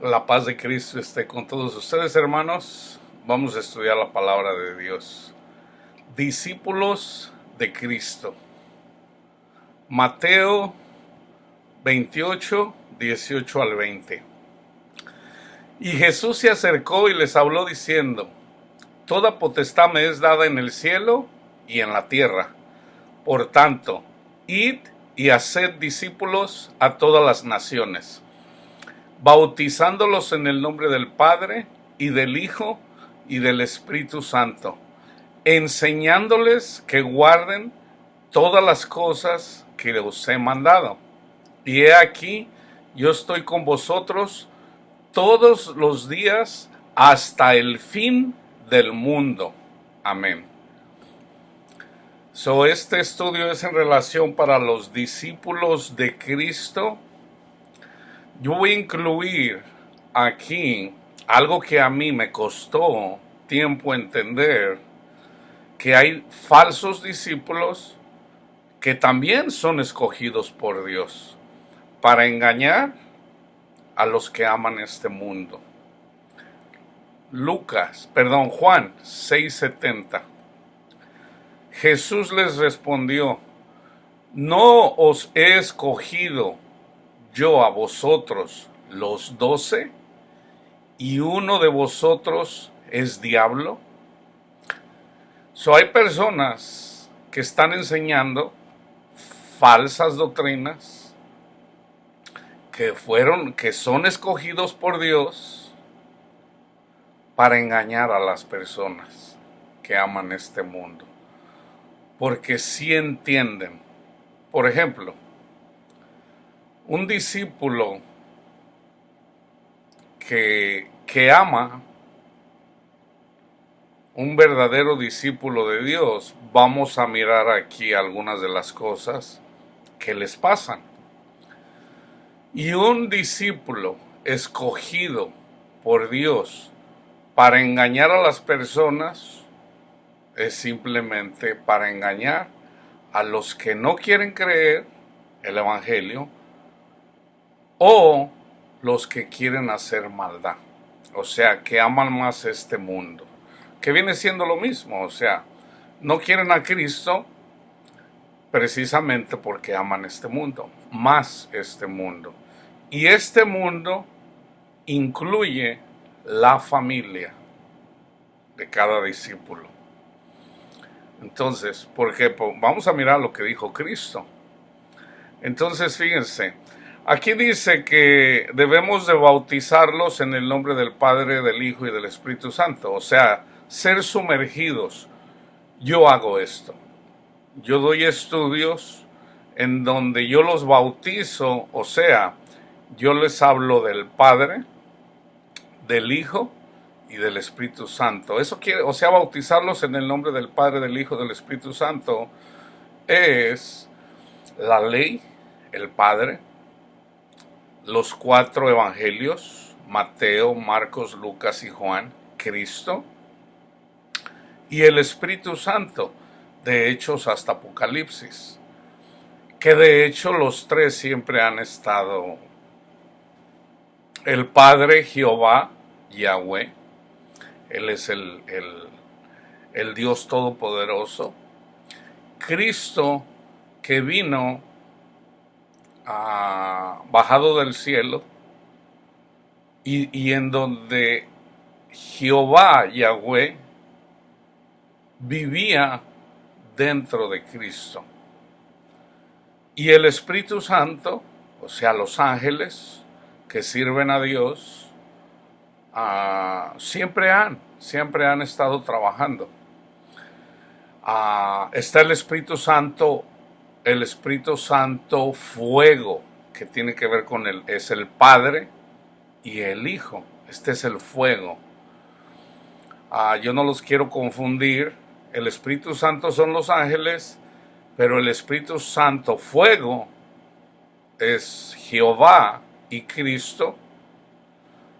La paz de Cristo esté con todos ustedes, hermanos. Vamos a estudiar la palabra de Dios. Discípulos de Cristo. Mateo 28, 18 al 20. Y Jesús se acercó y les habló diciendo: Toda potestad me es dada en el cielo y en la tierra. Por tanto, id y haced discípulos a todas las naciones, bautizándolos en el nombre del Padre, y del Hijo, y del Espíritu Santo, enseñándoles que guarden todas las cosas que os he mandado. Y he aquí, yo estoy con vosotros todos los días hasta el fin del mundo. Amén. Este estudio es en relación para los discípulos de Cristo. Yo voy a incluir aquí algo que a mí me costó tiempo entender, que hay falsos discípulos que también son escogidos por Dios para engañar a los que aman este mundo. Juan 6:70. Jesús les respondió: ¿No os he escogido yo a vosotros los 12, y uno de vosotros es diablo? Hay personas que están enseñando falsas doctrinas, que son escogidos por Dios para engañar a las personas que aman este mundo, porque sí entienden. Por ejemplo, un discípulo que ama, un verdadero discípulo de Dios, vamos a mirar aquí algunas de las cosas que les pasan. Y un discípulo escogido por Dios para engañar a las personas es simplemente para engañar a los que no quieren creer el Evangelio o los que quieren hacer maldad, o sea, que aman más este mundo, que viene siendo lo mismo, o sea, no quieren a Cristo precisamente porque aman este mundo, más este mundo. Y este mundo incluye la familia de cada discípulo. Entonces, porque vamos a mirar lo que dijo Cristo. Entonces, fíjense, aquí dice que debemos de bautizarlos en el nombre del Padre, del Hijo y del Espíritu Santo, o sea, ser sumergidos. Yo hago esto. Yo doy estudios en donde yo los bautizo, o sea, yo les hablo del Padre, del Hijo y del Espíritu Santo. Eso quiere, o sea, bautizarlos en el nombre del Padre, del Hijo y del Espíritu Santo es la ley, el Padre, los 4 evangelios, Mateo, Marcos, Lucas y Juan, Cristo, y el Espíritu Santo, de Hechos hasta Apocalipsis, que de hecho los 3 siempre han estado: el Padre, Jehová, Yahweh, Él es el Dios Todopoderoso; Cristo, que vino bajado del cielo, y en donde Jehová, Yahweh, vivía dentro de Cristo. Y el Espíritu Santo, o sea, los ángeles que sirven a Dios, siempre han estado trabajando. Está el Espíritu Santo fuego, que tiene que ver con es el Padre y el Hijo. Este es el fuego. Yo no los quiero confundir. El Espíritu Santo son los ángeles, pero el Espíritu Santo fuego es Jehová, y Cristo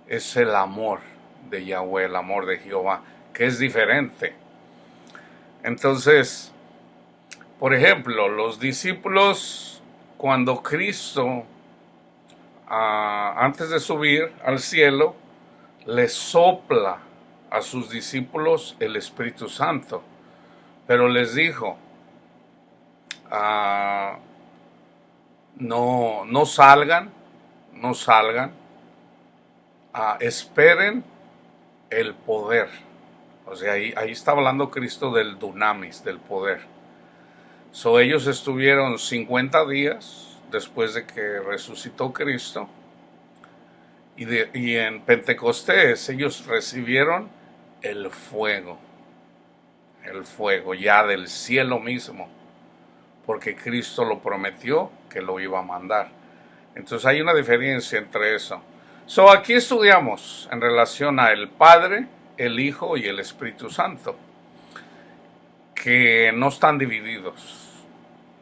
es el amor de Yahweh, el amor de Jehová, que es diferente. Entonces, por ejemplo, los discípulos, cuando Cristo antes de subir al cielo, le sopla a sus discípulos el Espíritu Santo, pero les dijo, no salgan, esperen el poder. O sea, ahí está hablando Cristo del dunamis, del poder. Ellos estuvieron 50 días después de que resucitó Cristo, y en Pentecostés ellos recibieron el fuego ya del cielo mismo, porque Cristo lo prometió que lo iba a mandar. Entonces hay una diferencia entre eso. Aquí estudiamos en relación a el Padre, el Hijo y el Espíritu Santo, que no están divididos.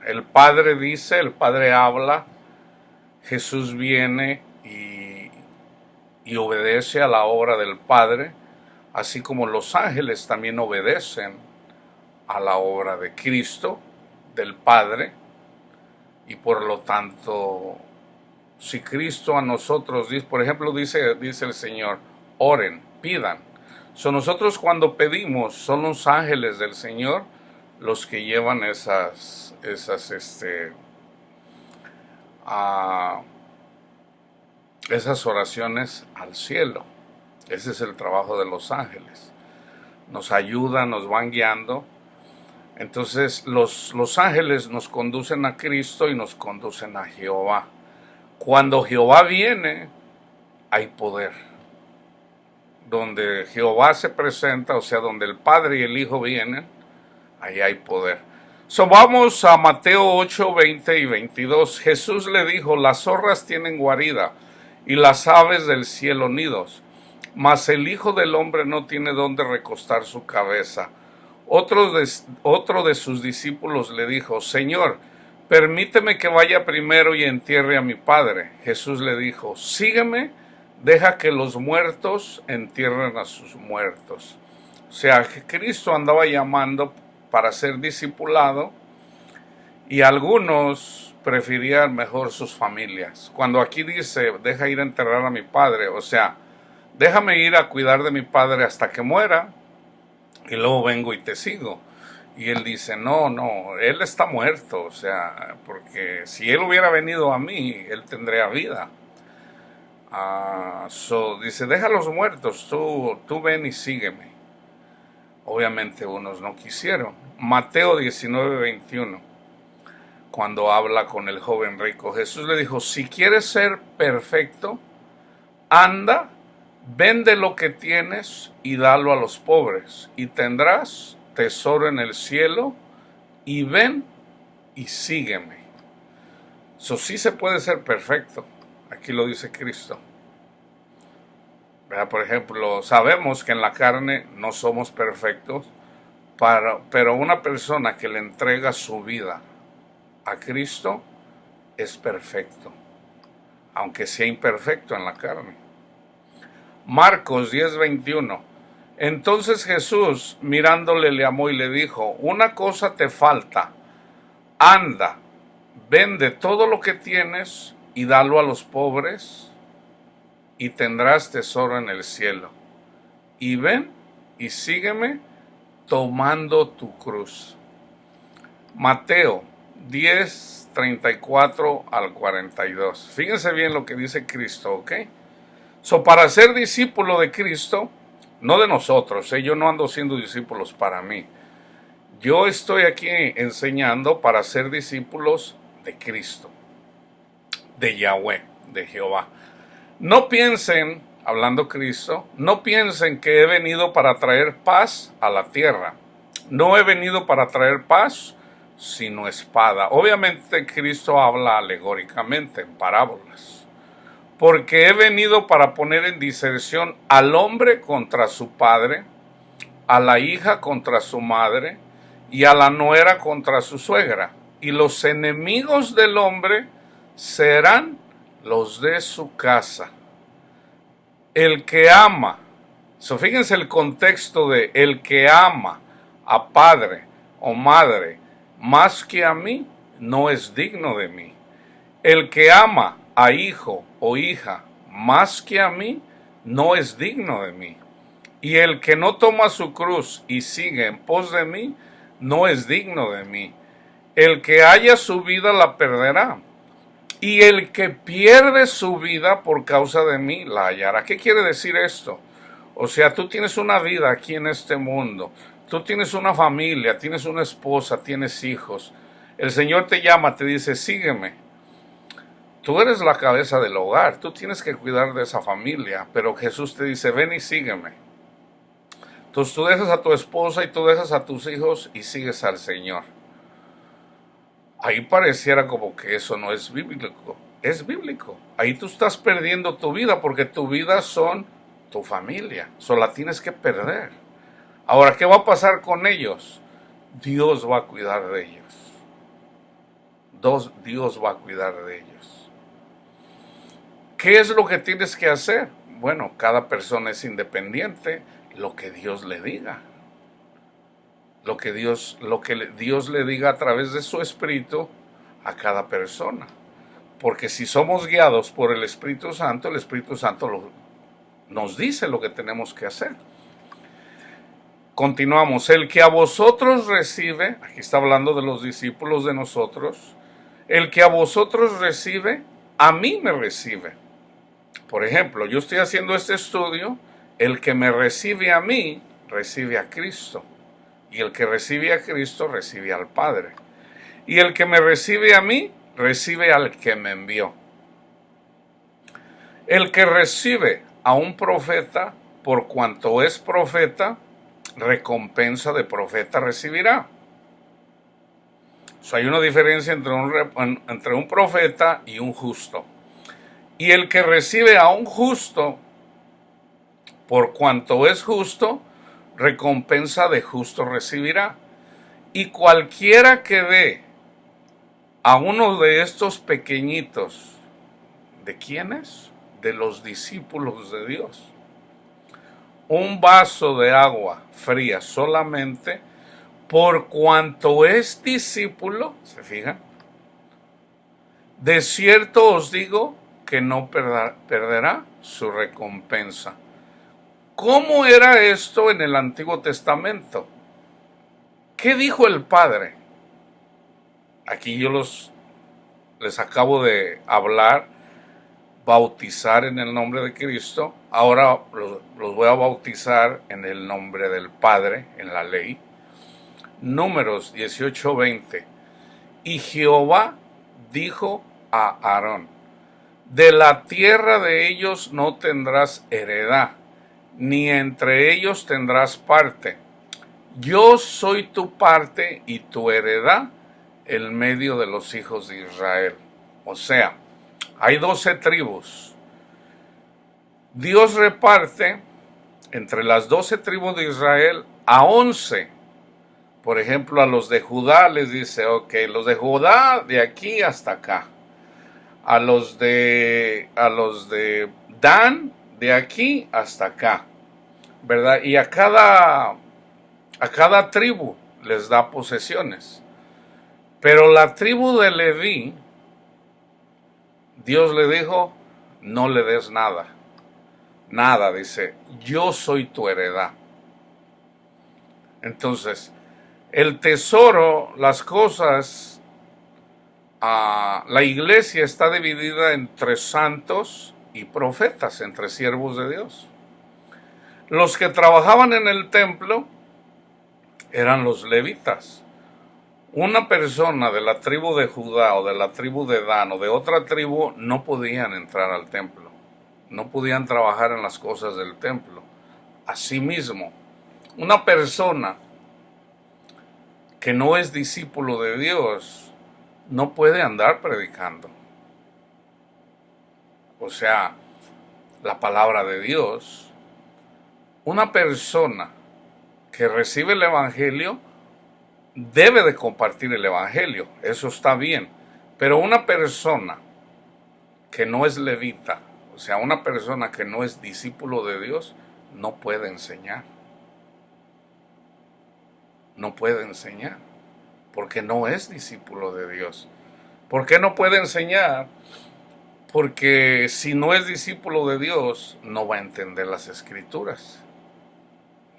El Padre dice, el Padre habla, Jesús viene y obedece a la obra del Padre, así como los ángeles también obedecen a la obra de Cristo, del Padre, y por lo tanto, si Cristo a nosotros, por ejemplo, dice el Señor, oren, pidan. Nosotros cuando pedimos, son los ángeles del Señor los que llevan esas oraciones al cielo. Ese es el trabajo de los ángeles. Nos ayudan, nos van guiando. Entonces los ángeles nos conducen a Cristo y nos conducen a Jehová. Cuando Jehová viene, hay poder. Donde Jehová se presenta, o sea, donde el Padre y el Hijo vienen, ahí hay poder. Vamos a Mateo 8, 20 y 22. Jesús le dijo, las zorras tienen guarida y las aves del cielo nidos, mas el Hijo del Hombre no tiene dónde recostar su cabeza. Otro de sus discípulos le dijo, Señor, permíteme que vaya primero y entierre a mi Padre. Jesús le dijo, sígueme, deja que los muertos entierren a sus muertos. O sea, Cristo andaba llamando para ser discipulado, y algunos preferían mejor sus familias. Cuando aquí dice, deja ir a enterrar a mi Padre, o sea, déjame ir a cuidar de mi Padre hasta que muera, y luego vengo y te sigo. Y él dice, no, él está muerto, o sea, porque si él hubiera venido a mí, él tendría vida. Dice, deja a los muertos, tú ven y sígueme. Obviamente unos no quisieron. Mateo 19, 21, cuando habla con el joven rico, Jesús le dijo, si quieres ser perfecto, anda, vende lo que tienes y dalo a los pobres, y tendrás tesoro en el cielo, y ven y sígueme. Sí se puede ser perfecto, aquí lo dice Cristo. Por ejemplo, sabemos que en la carne no somos perfectos, pero una persona que le entrega su vida a Cristo es perfecto, aunque sea imperfecto en la carne. Marcos 10:21. Entonces Jesús, mirándole, le amó y le dijo, una cosa te falta, anda, vende todo lo que tienes y dalo a los pobres, y tendrás tesoro en el cielo. Y ven y sígueme tomando tu cruz. Mateo 10:34 al 42. Fíjense bien lo que dice Cristo, ¿ok? Para ser discípulo de Cristo, no de nosotros, yo no ando siendo discípulos para mí. Yo estoy aquí enseñando para ser discípulos de Cristo, de Yahweh, de Jehová. No piensen, hablando Cristo, no piensen que he venido para traer paz a la tierra. No he venido para traer paz, sino espada. Obviamente Cristo habla alegóricamente, en parábolas. Porque he venido para poner en disensión al hombre contra su padre, a la hija contra su madre, y a la nuera contra su suegra. Y los enemigos del hombre serán los de su casa. El que ama, fíjense el contexto de el que ama a padre o madre más que a mí, no es digno de mí. El que ama a hijo o hija más que a mí, no es digno de mí. Y el que no toma su cruz y sigue en pos de mí, no es digno de mí. El que haya su vida la perderá. Y el que pierde su vida por causa de mí la hallará. ¿Qué quiere decir esto? O sea, tú tienes una vida aquí en este mundo. Tú tienes una familia, tienes una esposa, tienes hijos. El Señor te llama, te dice, sígueme. Tú eres la cabeza del hogar, tú tienes que cuidar de esa familia, pero Jesús te dice, ven y sígueme. Entonces tú dejas a tu esposa y tú dejas a tus hijos y sigues al Señor. Ahí pareciera como que eso no es bíblico. Es bíblico. Ahí tú estás perdiendo tu vida porque tu vida son tu familia. Solo la tienes que perder. Ahora, ¿qué va a pasar con ellos? Dios va a cuidar de ellos. Dios va a cuidar de ellos. ¿Qué es lo que tienes que hacer? Bueno, cada persona es independiente, lo que Dios le diga. Lo que Dios le diga a través de su Espíritu a cada persona. Porque si somos guiados por el Espíritu Santo nos dice lo que tenemos que hacer. Continuamos. El que a vosotros recibe, aquí está hablando de los discípulos de nosotros, el que a vosotros recibe, a mí me recibe. Por ejemplo, yo estoy haciendo este estudio, el que me recibe a mí, recibe a Cristo. Y el que recibe a Cristo, recibe al Padre. Y el que me recibe a mí, recibe al que me envió. El que recibe a un profeta, por cuanto es profeta, recompensa de profeta recibirá. O sea, hay una diferencia entre un profeta y un justo. Y el que recibe a un justo, por cuanto es justo, recompensa de justo recibirá. Y cualquiera que dé a uno de estos pequeñitos, ¿de quiénes? De los discípulos de Dios, un vaso de agua fría solamente, por cuanto es discípulo, ¿se fijan? De cierto os digo que no perderá su recompensa. ¿Cómo era esto en el Antiguo Testamento? ¿Qué dijo el Padre? Aquí yo les acabo de hablar, bautizar en el nombre de Cristo. Ahora los voy a bautizar en el nombre del Padre, en la ley. Números 18:20. Y Jehová dijo a Aarón, de la tierra de ellos no tendrás heredad, ni entre ellos tendrás parte. Yo soy tu parte y tu heredad en medio de los hijos de Israel. O sea, hay 12 tribus. Dios reparte entre las 12 tribus de Israel a 11. Por ejemplo, a los de Judá les dice, ok, los de Judá de aquí hasta acá. A los de Dan de aquí hasta acá, ¿verdad? Y a cada tribu les da posesiones. Pero la tribu de Leví, Dios le dijo, no le des nada. Nada, dice, yo soy tu heredad. Entonces, el tesoro, las cosas, la iglesia está dividida entre santos y profetas, entre siervos de Dios. Los que trabajaban en el templo eran los levitas. Una persona de la tribu de Judá o de la tribu de Dan o de otra tribu no podían entrar al templo. No podían trabajar en las cosas del templo. Asimismo, una persona que no es discípulo de Dios no puede andar predicando. O sea, la palabra de Dios. Una persona que recibe el evangelio debe de compartir el evangelio, eso está bien. Pero una persona que no es levita, o sea, una persona que no es discípulo de Dios, no puede enseñar. No puede enseñar, porque no es discípulo de Dios. ¿Por qué no puede enseñar? Porque si no es discípulo de Dios, no va a entender las escrituras.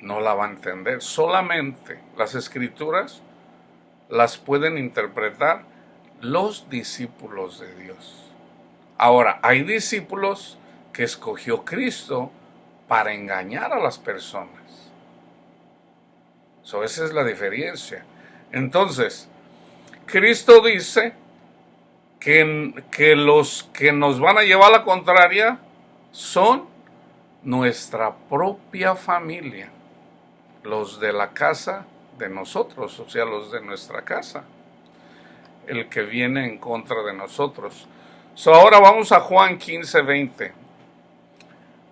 No la va a entender. Solamente las escrituras las pueden interpretar los discípulos de Dios. Ahora, hay discípulos que escogió Cristo para engañar a las personas. Esa es la diferencia. Entonces, Cristo dice que los que nos van a llevar la contraria son nuestra propia familia, los de la casa de nosotros, o sea, los de nuestra casa, el que viene en contra de nosotros. Ahora vamos a Juan 15:20.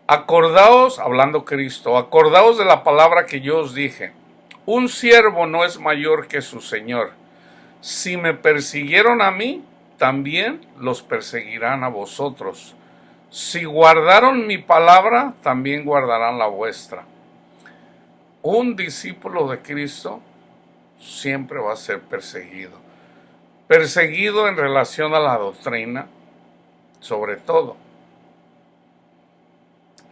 Acordaos, hablando Cristo, acordaos de la palabra que yo os dije. Un siervo no es mayor que su señor. Si me persiguieron a mí, también los perseguirán a vosotros. Si guardaron mi palabra, también guardarán la vuestra. Un discípulo de Cristo siempre va a ser perseguido. Perseguido en relación a la doctrina, sobre todo.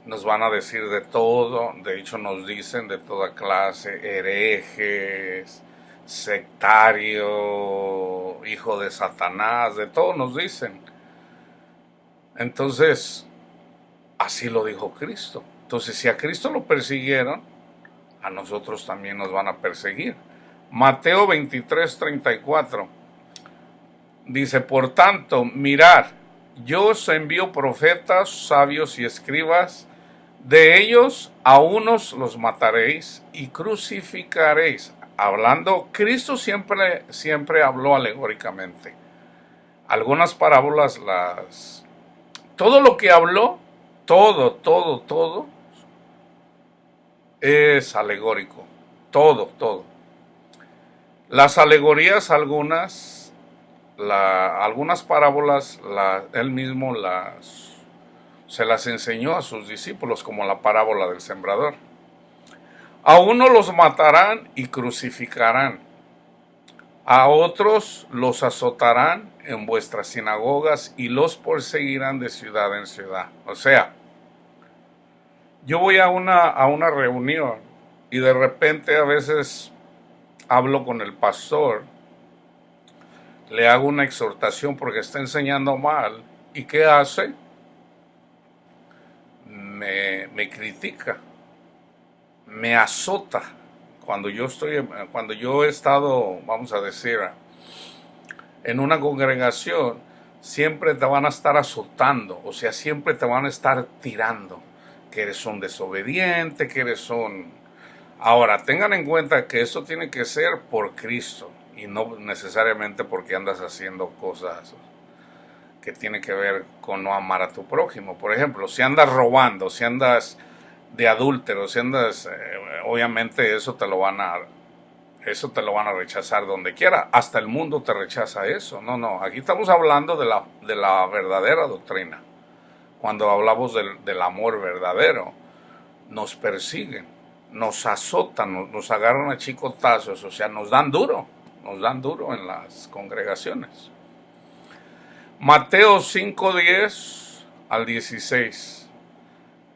Nos van a decir de todo, de hecho nos dicen de toda clase, herejes, sectario, hijo de Satanás, de todo nos dicen. Entonces, así lo dijo Cristo. Entonces, si a Cristo lo persiguieron, a nosotros también nos van a perseguir. Mateo 23:34 dice, por tanto, mirad, yo os envío profetas, sabios y escribas. De ellos a unos los mataréis y crucificaréis. Hablando, Cristo siempre habló alegóricamente. Algunas parábolas todo lo que habló, todo es alegórico. Todo. Las alegorías, algunas parábolas, él mismo se las enseñó a sus discípulos, como la parábola del sembrador. A uno los matarán y crucificarán, a otros los azotarán en vuestras sinagogas y los perseguirán de ciudad en ciudad. O sea, yo voy a una reunión y de repente a veces hablo con el pastor, le hago una exhortación porque está enseñando mal, ¿y qué hace? Me critica, me azota. Cuando yo he estado, vamos a decir, en una congregación, siempre te van a estar azotando, o sea, siempre te van a estar tirando, que eres un desobediente, que eres un... Ahora, tengan en cuenta que eso tiene que ser por Cristo y no necesariamente porque andas haciendo cosas que tiene que ver con no amar a tu prójimo. Por ejemplo, si andas robando, si andas de adúltero, si andas, obviamente eso te lo van a rechazar donde quiera. Hasta el mundo te rechaza eso. No, aquí estamos hablando de la verdadera doctrina. Cuando hablamos del amor verdadero, nos persiguen, nos azotan, nos agarran a chicotazos, o sea, nos dan duro en las congregaciones. Mateo 5:10 al 16.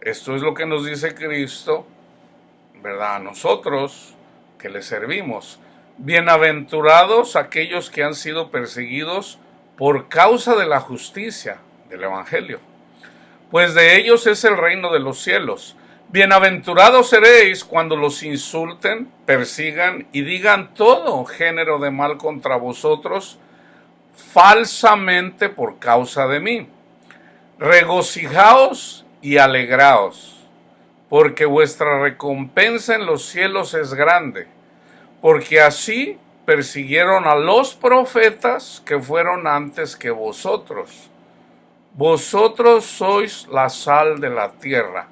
Esto es lo que nos dice Cristo, ¿verdad? A nosotros que le servimos. Bienaventurados aquellos que han sido perseguidos por causa de la justicia, del Evangelio, pues de ellos es el reino de los cielos. Bienaventurados seréis cuando los insulten, persigan y digan todo género de mal contra vosotros, falsamente por causa de mí. Regocijaos y alegraos, porque vuestra recompensa en los cielos es grande, porque así persiguieron a los profetas que fueron antes que vosotros. Vosotros sois la sal de la tierra,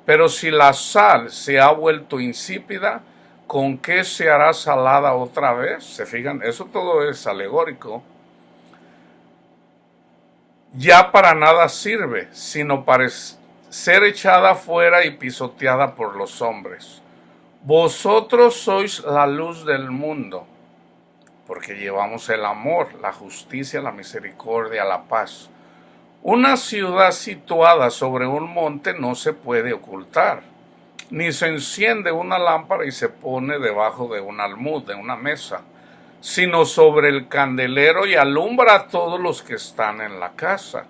pero si la sal se ha vuelto insípida, ¿con qué se hará salada otra vez? ¿Se fijan? Eso todo es alegórico. Ya para nada sirve, sino para ser echada fuera y pisoteada por los hombres. Vosotros sois la luz del mundo, porque llevamos el amor, la justicia, la misericordia, la paz. Una ciudad situada sobre un monte no se puede ocultar, ni se enciende una lámpara y se pone debajo de un almud, de una mesa, sino sobre el candelero y alumbra a todos los que están en la casa.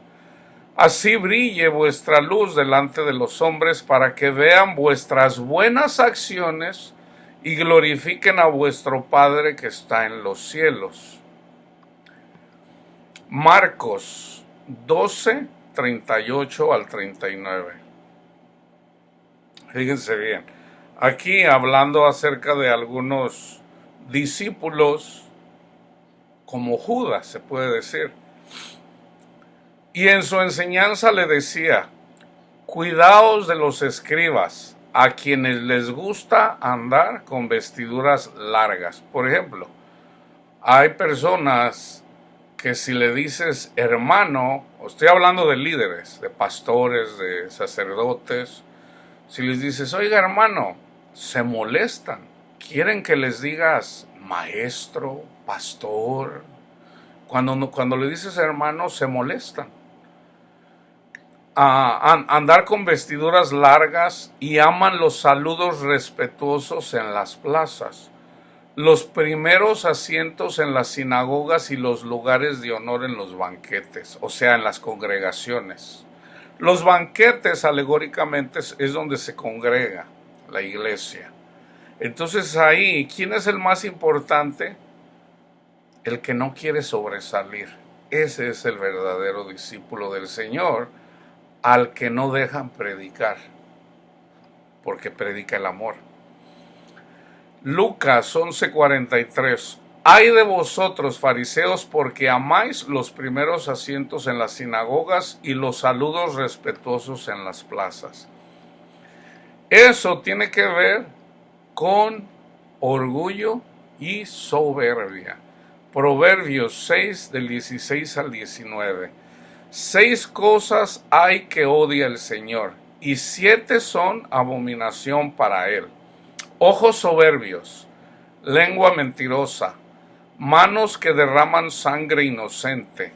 Así brille vuestra luz delante de los hombres para que vean vuestras buenas acciones y glorifiquen a vuestro Padre que está en los cielos. Marcos 12, 38 al 39. Fíjense bien, aquí hablando acerca de algunos discípulos, como Judas se puede decir, y en su enseñanza le decía: cuidaos de los escribas, a quienes les gusta andar con vestiduras largas. Por ejemplo, hay personas que si le dices hermano, estoy hablando de líderes, de pastores, de sacerdotes, si les dices, oiga hermano, se molestan, quieren que les digas maestro, pastor. Cuando le dices hermano, se molestan. Andar con vestiduras largas y aman los saludos respetuosos en las plazas, los primeros asientos en las sinagogas y los lugares de honor en los banquetes, o sea, en las congregaciones. Los banquetes, alegóricamente, es donde se congrega la iglesia. Entonces ahí, ¿quién es el más importante? El que no quiere sobresalir. Ese es el verdadero discípulo del Señor, al que no dejan predicar, porque predica el amor. Lucas 11:43. Ay de vosotros, fariseos, porque amáis los primeros asientos en las sinagogas y los saludos respetuosos en las plazas. Eso tiene que ver con orgullo y soberbia. Proverbios 6, del 16 al 19. 6 cosas hay que odia el Señor, y 7 son abominación para él: ojos soberbios, lengua mentirosa, manos que derraman sangre inocente,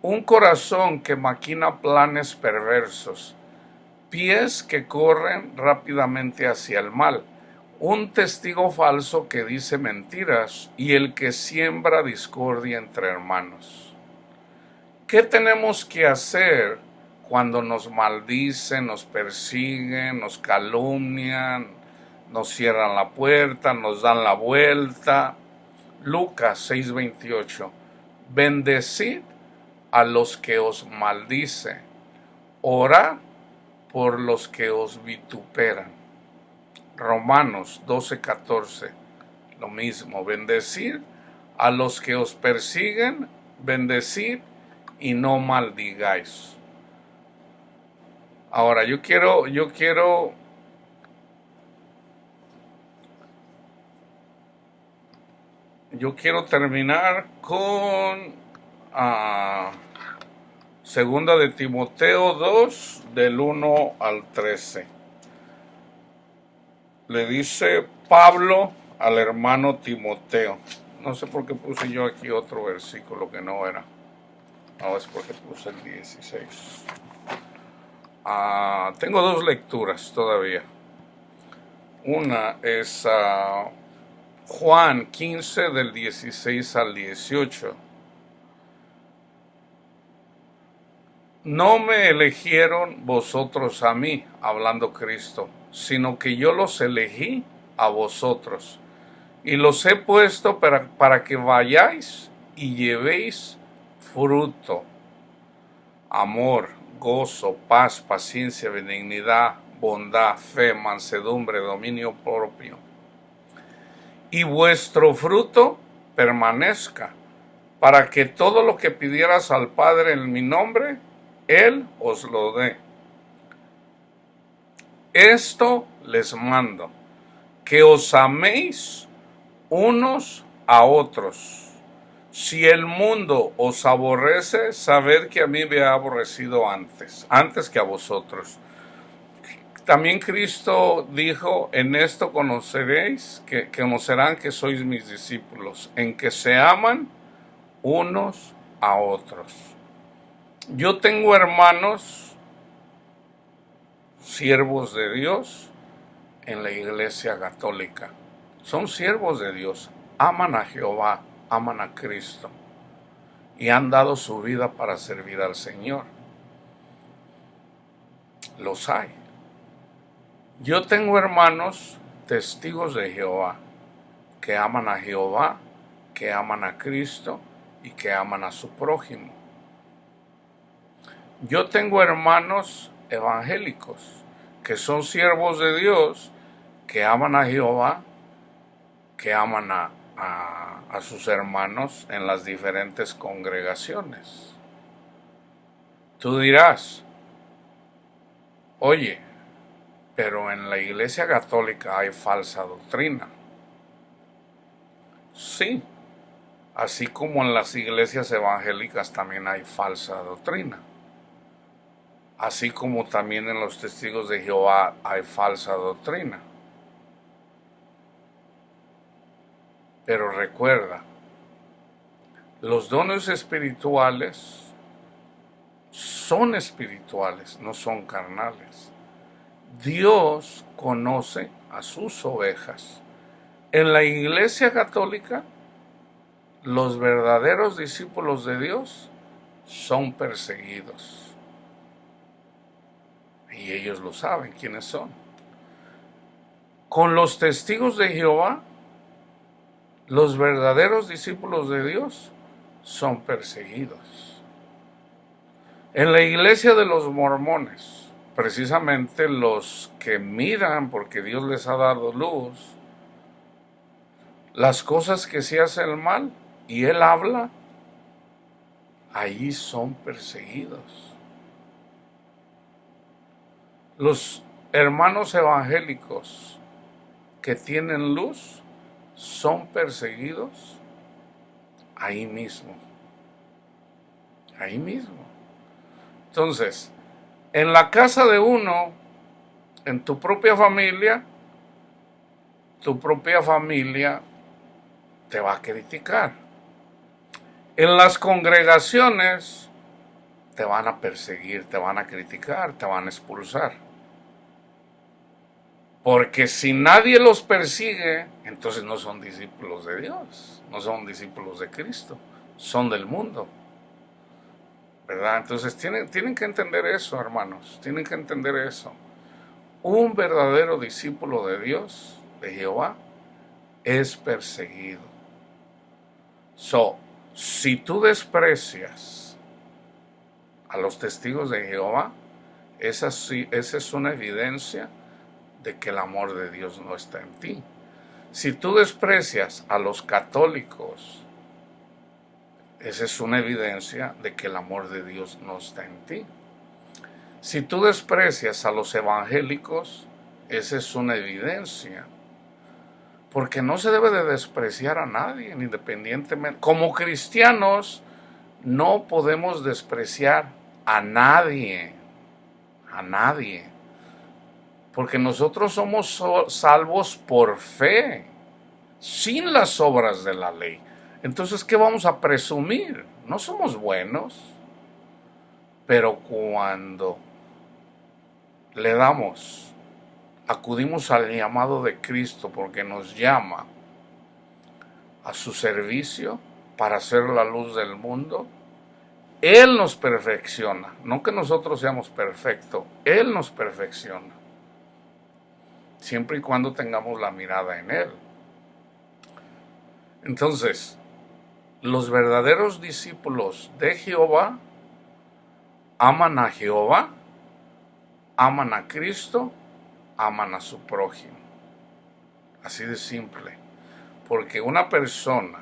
un corazón que maquina planes perversos, pies que corren rápidamente hacia el mal, un testigo falso que dice mentiras y el que siembra discordia entre hermanos. ¿Qué tenemos que hacer cuando nos maldicen, nos persiguen, nos calumnian, nos cierran la puerta, nos dan la vuelta? Lucas 6:28. Bendecid a los que os maldicen, orad por los que os vituperan. Romanos 12:14. Lo mismo, bendecid a los que os persiguen, bendecid y no maldigáis. Ahora, yo quiero terminar con segunda de Timoteo 2, del 1 al 13. Le dice Pablo al hermano Timoteo. No sé por qué puse yo aquí otro versículo que no era. No, es porque puse el 16. Tengo 2 lecturas todavía. Una es Juan 15, del 16 al 18. No me eligieron vosotros a mí, hablando Cristo, sino que yo los elegí a vosotros, y los he puesto para que vayáis y llevéis fruto, amor, gozo, paz, paciencia, benignidad, bondad, fe, mansedumbre, dominio propio. Y vuestro fruto permanezca, para que todo lo que pidieras al Padre en mi nombre, Él os lo dé. Esto les mando, que os améis unos a otros. Si el mundo os aborrece, sabed que a mí me ha aborrecido antes que a vosotros. También Cristo dijo: en esto conoceréis, que conocerán que sois mis discípulos, en que se aman unos a otros. Yo tengo hermanos, siervos de Dios, en la iglesia católica. Son siervos de Dios, aman a Jehová, aman a Cristo y han dado su vida para servir al Señor. Los hay. Yo tengo hermanos, testigos de Jehová, que aman a Jehová, que aman a Cristo y que aman a su prójimo. Yo tengo hermanos evangélicos, que son siervos de Dios, que aman a Jehová, que aman a sus hermanos en las diferentes congregaciones. Tú dirás, oye, pero en la Iglesia Católica hay falsa doctrina. Sí, así como en las iglesias evangélicas también hay falsa doctrina. Así como también en los testigos de Jehová hay falsa doctrina. Pero recuerda, los dones espirituales son espirituales, no son carnales. Dios conoce a sus ovejas. En la Iglesia Católica, los verdaderos discípulos de Dios son perseguidos. Y ellos lo saben quiénes son. Con los testigos de Jehová, los verdaderos discípulos de Dios son perseguidos. En la iglesia de los mormones, precisamente los que miran porque Dios les ha dado luz, las cosas que se hacen el mal y Él habla, ahí son perseguidos. Los hermanos evangélicos que tienen luz son perseguidos ahí mismo. Ahí mismo. Entonces, en la casa de uno, en tu propia familia te va a criticar. En las congregaciones te van a perseguir, te van a criticar, te van a expulsar. Porque si nadie los persigue, entonces no son discípulos de Dios, no son discípulos de Cristo, son del mundo. ¿Verdad? Entonces tienen que entender eso, hermanos, tienen que entender eso. Un verdadero discípulo de Dios, de Jehová, es perseguido. Si tú desprecias a los testigos de Jehová, esa es una evidencia de que el amor de Dios no está en ti. Si tú desprecias a los católicos, esa es una evidencia de que el amor de Dios no está en ti. Si tú desprecias a los evangélicos, esa es una evidencia. Porque no se debe de despreciar a nadie, independientemente. Como cristianos, no podemos despreciar a nadie. A nadie. Porque nosotros somos salvos por fe, sin las obras de la ley. Entonces, ¿qué vamos a presumir? No somos buenos, pero cuando acudimos al llamado de Cristo porque nos llama a su servicio para ser la luz del mundo, Él nos perfecciona, no que nosotros seamos perfectos, Él nos perfecciona, siempre y cuando tengamos la mirada en Él. Entonces, los verdaderos discípulos de Jehová aman a Jehová, aman a Cristo, aman a su prójimo. Así de simple. Porque una persona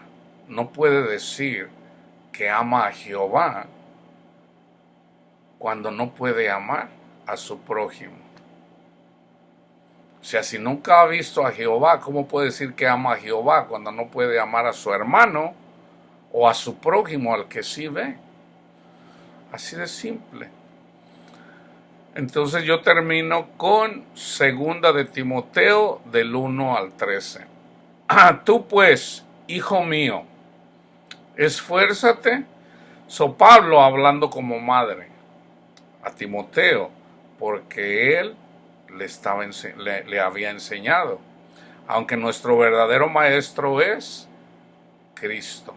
no puede decir que ama a Jehová cuando no puede amar a su prójimo. O sea, si nunca ha visto a Jehová, ¿cómo puede decir que ama a Jehová cuando no puede amar a su hermano o a su prójimo al que sí ve? Así de simple. Entonces yo termino con 2 de Timoteo del 1 al 13. Tú pues, hijo mío, esfuérzate So Pablo hablando como madre a Timoteo, porque él le había enseñado, aunque nuestro verdadero maestro es Cristo.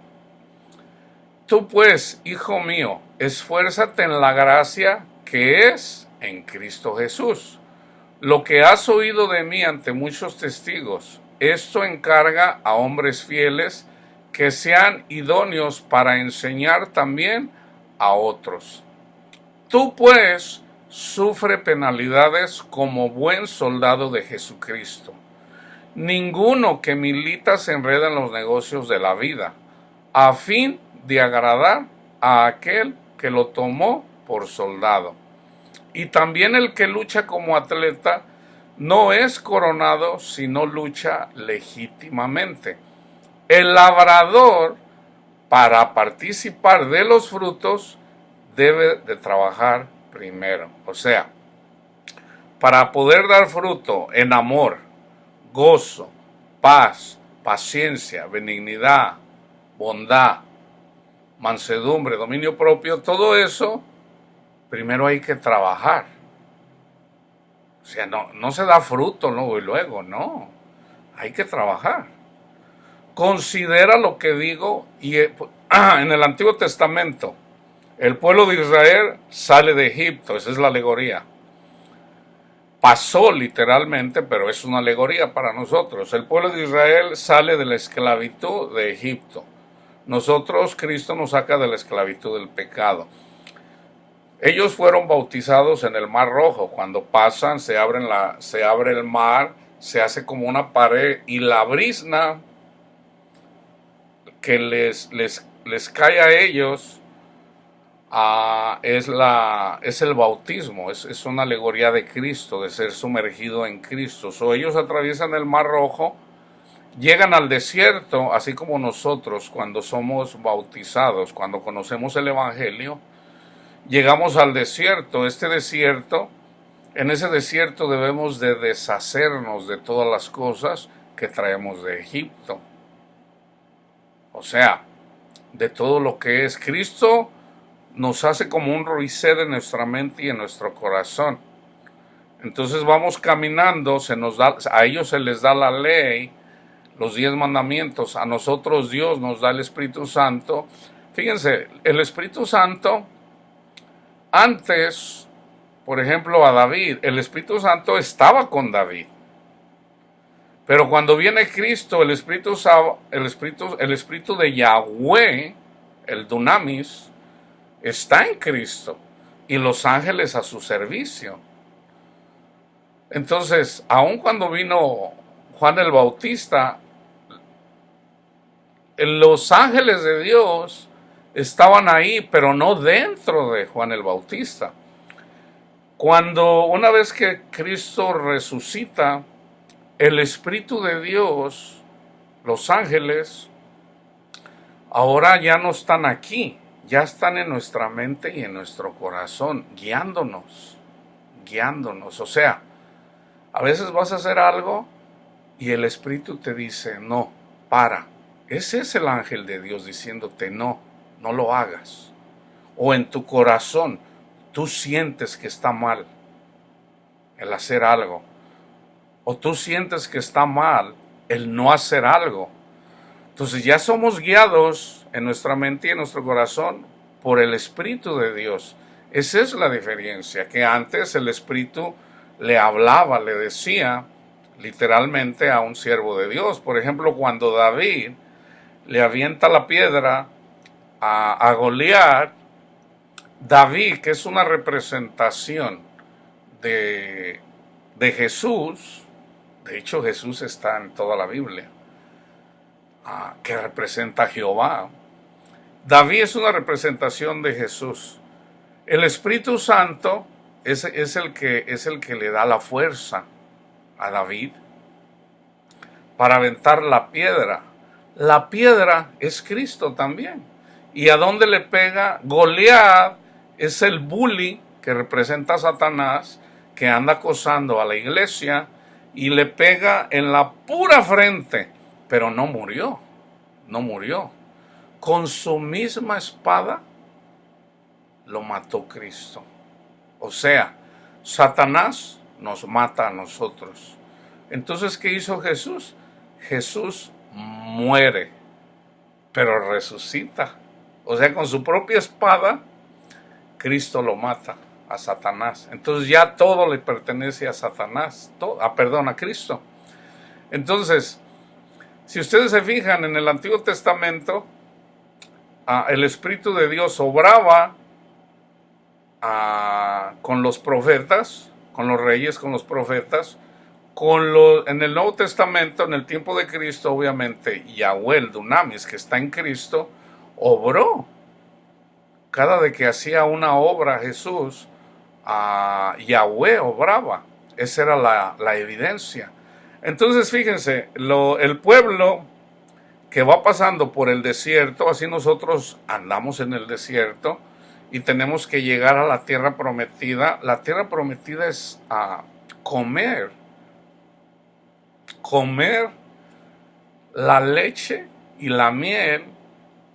Tú pues, hijo mío, esfuérzate en la gracia que es en Cristo Jesús. Lo que has oído de mí ante muchos testigos, esto encarga a hombres fieles que sean idóneos para enseñar también a otros. Tú pues sufre penalidades como buen soldado de Jesucristo. Ninguno que milita se enreda en los negocios de la vida, a fin de agradar a aquel que lo tomó por soldado. Y también el que lucha como atleta no es coronado, sino lucha legítimamente. El labrador, para participar de los frutos, debe de trabajar primero. O sea, para poder dar fruto en amor, gozo, paz, paciencia, benignidad, bondad, mansedumbre, dominio propio, todo eso, primero hay que trabajar. O sea, no se da fruto luego, no. Hay que trabajar. Considera lo que digo y en el Antiguo Testamento, el pueblo de Israel sale de Egipto, esa es la alegoría. Pasó literalmente, pero es una alegoría para nosotros. El pueblo de Israel sale de la esclavitud de Egipto. Nosotros, Cristo nos saca de la esclavitud del pecado. Ellos fueron bautizados en el Mar Rojo. Cuando pasan, se abre el mar, se hace como una pared y la brizna que les cae a ellos es el bautismo, es una alegoría de Cristo, de ser sumergido en Cristo. Ellos atraviesan el Mar Rojo, llegan al desierto, así como nosotros cuando somos bautizados, cuando conocemos el Evangelio, llegamos al desierto. En ese desierto debemos de deshacernos de todas las cosas que traemos de Egipto. O sea, de todo lo que es Cristo, nos hace como un reset en nuestra mente y en nuestro corazón. Entonces vamos caminando, a ellos se les da la ley, los 10 mandamientos, a nosotros Dios nos da el Espíritu Santo. Fíjense, el Espíritu Santo, antes, por ejemplo, a David, el Espíritu Santo estaba con David. Pero cuando viene Cristo, el Espíritu de Yahweh, el Dunamis, está en Cristo y los ángeles a su servicio. Entonces, aun cuando vino Juan el Bautista, los ángeles de Dios estaban ahí, pero no dentro de Juan el Bautista. Una vez que Cristo resucita, el Espíritu de Dios, los ángeles, ahora ya no están aquí. Ya están en nuestra mente y en nuestro corazón, guiándonos. O sea, a veces vas a hacer algo y el Espíritu te dice, no, para. Ese es el ángel de Dios diciéndote, no lo hagas. O en tu corazón, tú sientes que está mal el hacer algo. O tú sientes que está mal el no hacer algo. Entonces ya somos guiados en nuestra mente y en nuestro corazón por el Espíritu de Dios. Esa es la diferencia, que antes el Espíritu le hablaba, le decía literalmente a un siervo de Dios. Por ejemplo, cuando David le avienta la piedra a Goliat, David, que es una representación de Jesús, de hecho Jesús está en toda la Biblia, que representa a Jehová. David es una representación de Jesús. El Espíritu Santo es el que le da la fuerza a David para aventar la piedra. La piedra es Cristo también. ¿Y a dónde le pega? Goliat es el bully que representa a Satanás, que anda acosando a la iglesia y le pega en la pura frente, pero no murió. Con su misma espada lo mató Cristo. O sea, Satanás nos mata a nosotros. Entonces, ¿qué hizo Jesús? Jesús muere, pero resucita. O sea, con su propia espada, Cristo lo mata a Satanás. Entonces ya todo le pertenece a Satanás, a Cristo. Entonces, si ustedes se fijan en el Antiguo Testamento, el Espíritu de Dios obraba con los profetas, con los reyes, con los profetas, en el Nuevo Testamento, en el tiempo de Cristo, obviamente, Yahweh, el Dunamis, que está en Cristo, obró. Cada vez que hacía una obra Jesús, Yahweh obraba. Esa era la evidencia. Entonces, fíjense, el pueblo que va pasando por el desierto, así nosotros andamos en el desierto y tenemos que llegar a la tierra prometida. La tierra prometida es comer la leche y la miel.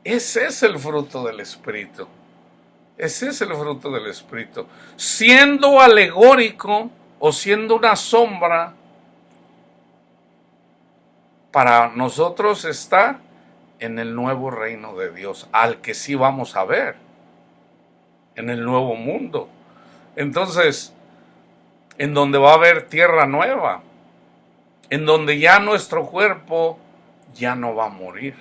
Ese es el fruto del Espíritu. Ese es el fruto del Espíritu. Siendo alegórico o siendo una sombra para nosotros estar en el nuevo reino de Dios, al que sí vamos a ver, en el nuevo mundo. Entonces, en donde va a haber tierra nueva, en donde ya nuestro cuerpo ya no va a morir.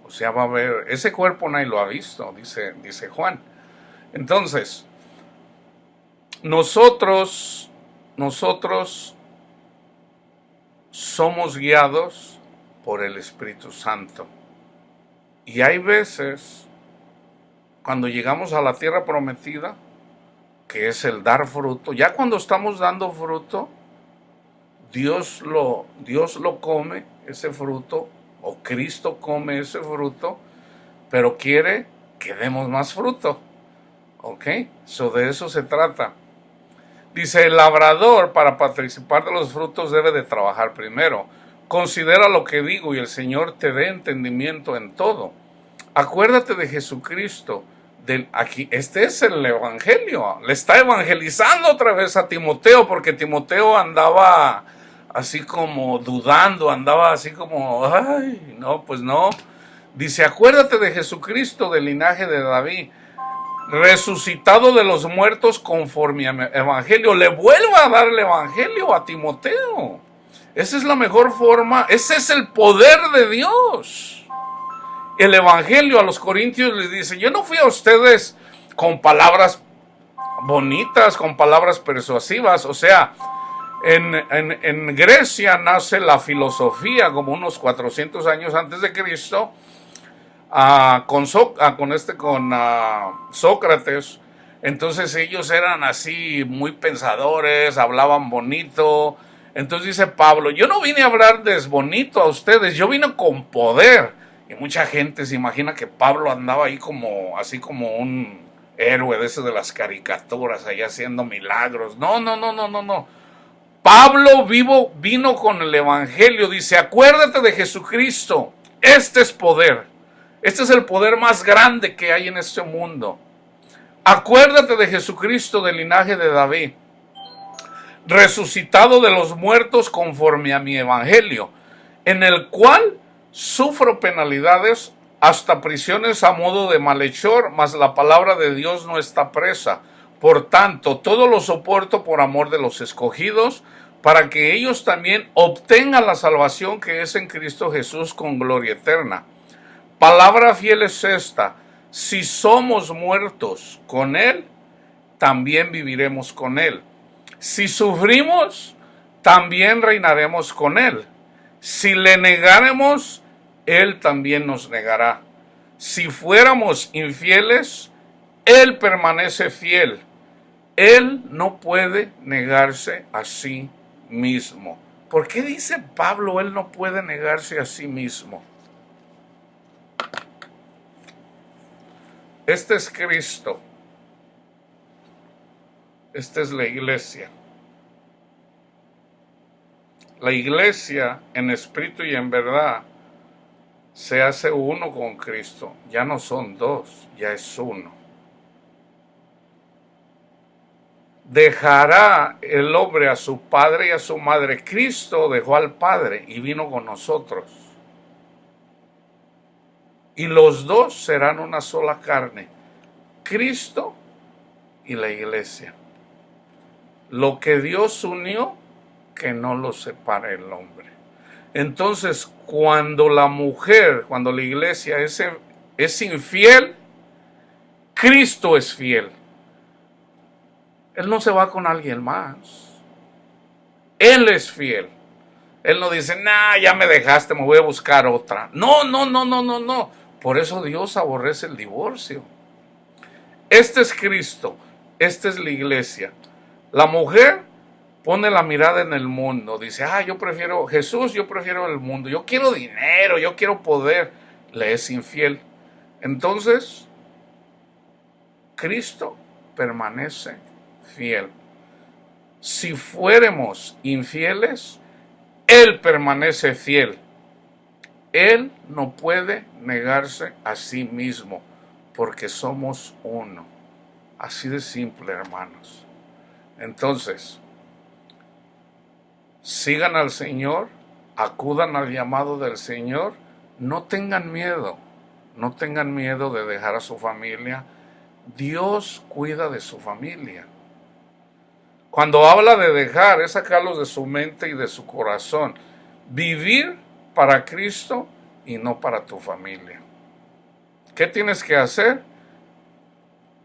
O sea, va a haber, ese cuerpo nadie lo ha visto, dice Juan. Entonces, nosotros somos guiados por el Espíritu Santo. Y hay veces, cuando llegamos a la tierra prometida, que es el dar fruto, ya cuando estamos dando fruto, Dios lo come, ese fruto, o Cristo come ese fruto, pero quiere que demos más fruto. ¿Ok? De eso se trata. Dice, el labrador para participar de los frutos debe de trabajar primero. Considera lo que digo y el Señor te dé entendimiento en todo. Acuérdate de Jesucristo. Aquí, este es el Evangelio. Le está evangelizando otra vez a Timoteo, porque Timoteo andaba así como dudando, andaba así como, ay, no, pues no. Dice, acuérdate de Jesucristo, del linaje de David, resucitado de los muertos conforme a mi evangelio. Le vuelvo a dar el evangelio a Timoteo. Esa es la mejor forma, ese es el poder de Dios. El evangelio a los corintios les dice, yo no fui a ustedes con palabras bonitas, con palabras persuasivas. O sea, en Grecia nace la filosofía como unos 400 años antes de Cristo, con Sócrates. Entonces ellos eran así muy pensadores, hablaban bonito. Entonces dice Pablo, yo no vine a hablar bonito a ustedes, yo vine con poder. Y mucha gente se imagina que Pablo andaba ahí así como un héroe de esos de las caricaturas, ahí haciendo milagros. No. Pablo vino con el evangelio. Dice, acuérdate de Jesucristo. Este es poder. Este es el poder más grande que hay en este mundo. Acuérdate de Jesucristo, del linaje de David, resucitado de los muertos conforme a mi evangelio, en el cual sufro penalidades, hasta prisiones a modo de malhechor, mas la palabra de Dios no está presa. Por tanto, todo lo soporto por amor de los escogidos, para que ellos también obtengan la salvación que es en Cristo Jesús con gloria eterna. Palabra fiel es esta: si somos muertos con Él, también viviremos con Él. Si sufrimos, también reinaremos con Él. Si le negáremos, Él también nos negará. Si fuéramos infieles, Él permanece fiel. Él no puede negarse a sí mismo. ¿Por qué dice Pablo, Él no puede negarse a sí mismo? Este es Cristo. Esta es la iglesia. La iglesia en espíritu y en verdad se hace uno con Cristo. Ya no son dos, ya es uno. dejará el hombre a su padre y a su madre. Cristo dejó al Padre y vino con nosotros. Y los dos serán una sola carne, Cristo y la iglesia. Lo que Dios unió, que no lo separe el hombre. Entonces, cuando la mujer, cuando la iglesia es infiel, Cristo es fiel. Él no se va con alguien más. Él es fiel. Él no dice, nah, ya me dejaste, me voy a buscar otra. No, no, no, no, no, no. Por eso Dios aborrece el divorcio. Este es Cristo, esta es la iglesia. La mujer pone la mirada en el mundo, dice, yo prefiero Jesús, yo prefiero el mundo, yo quiero dinero, yo quiero poder. Le es infiel. Entonces, Cristo permanece fiel. Si fuéramos infieles, Él permanece fiel. Él no puede negarse a sí mismo, porque somos uno. Así de simple, hermanos. Entonces, sigan al Señor, acudan al llamado del Señor, no tengan miedo de dejar a su familia. Dios cuida de su familia. Cuando habla de dejar, es sacarlos de su mente y de su corazón. Vivir para Cristo y no para tu familia. ¿Qué tienes que hacer?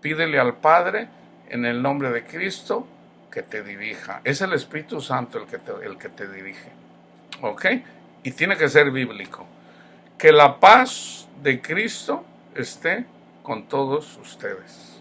Pídele al Padre en el nombre de Cristo que te dirija. Es el Espíritu Santo el que te dirige. ¿Ok? Y tiene que ser bíblico. Que la paz de Cristo esté con todos ustedes.